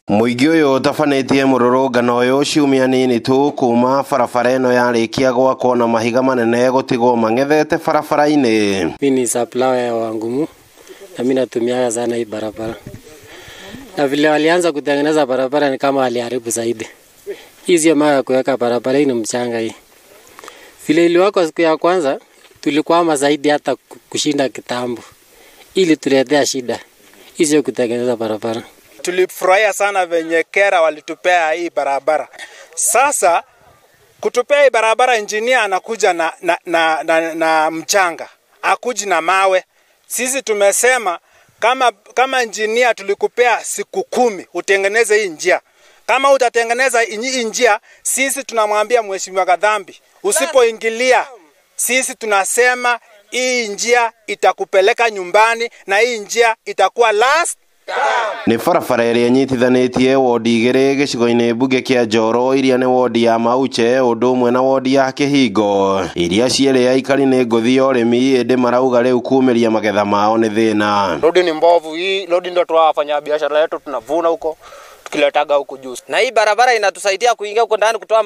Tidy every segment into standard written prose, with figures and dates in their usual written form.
Muigi uyu utafanetie mururungano uyu ciumia nini tu kuma barabara ino yarikia gwakwo na mahiga manene gutigwo mang'ethete barabara-ini. Mimi ni supplier wa ngumu na mimi natumia sana hii barabara. Na vile walianza kutengeneza barabara ni kama waliharibu zaidi. Hii sio mara ya kuweka barabara, hii ni mchanga hii. Vile iliwekwa siku ya kwanza tulikwama zaidi hata kushinda kitambo. Ili tuletea shida. Hii sio kutengeneza barabara. Tulifurahia sana venye kera walitupea hii barabara. Sasa kutupea hii barabara, engineer anakuja na mchanga, akuji na mawe. Sisi tumesema kama engineer tulikupea siku 10 utengeneze hii njia. Kama utatengeneza hii njia, sisi tunamwambia Mheshimiwa Kadhambi, usipoingilia sisi tunasema hii njia itakupeleka nyumbani na hii njia itakuwa last. Ni barabara iria nyitithanĩtie wodi igĩrĩ gĩcigo-inĩ mbunge kĩa Njoro, iria nĩ wodi ya Mauche ũndũ ũmwe na wodi ya Kĩhingo, iria cierĩ aikari nĩ ngũthi ya ũrĩmi, ĩndĩ marauga rĩu kuumĩria magetha mao nĩ thĩna. Rodi ni mbovu, hii rodi ndio tunafanya biashara yetu, tunavuna huko tukiletaga huko juu. Na hii barabara inatusaidia kuingia huko ndani kutoa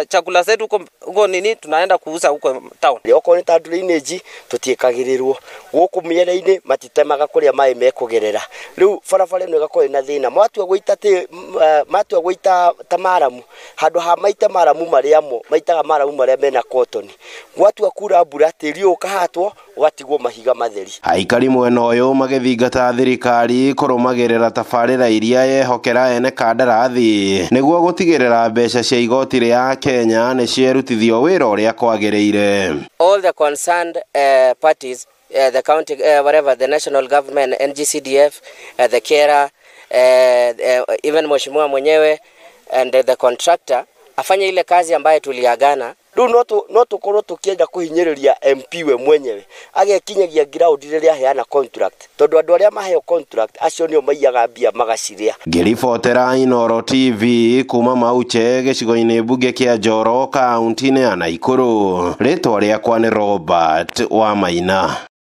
chakula zetu huko nini tunaenda kuuza huko town. Yoko ni ta drainage tutiekagirirwo guku miere-ini matitemaga kuria mai mekugerera. Riu barabara ino igakora ina thina. Matua guita tamaramu handu ha maita maramu mariamo maitaga maramu maria mena cotton. Gwatua kura mbura tiri ukahatwo ugatigwo mahiga matheri. Aikari mwena uyu magithingata thirikari kurumagirira tabarĩra iria yehokera ene kandarathi niguo gutigirira mbeca cia igoti ria Kenya ni cierutithio wira uria kwagĩrĩire. All the concerned parties, the county, whatever, the national government, NGCDF, the KERA, even Mheshimiwa mwenyewe and the contractor afanye ile kazi ambayo tuliagana. Riu no tukorwo tukienda kuhinyiriria MP we mwenyewe agekinyagia ground riria heana contract, tondu andu aria maheo contract acio nio maiyaga mbia magaciria. Ngiribotera Inooro TV kuma Mauche gĩcigo-inĩ mbunge kĩa Njoro kaunti-inĩ ya Naikuru, rĩtwa rĩakwa nĩ Robert Wamaina.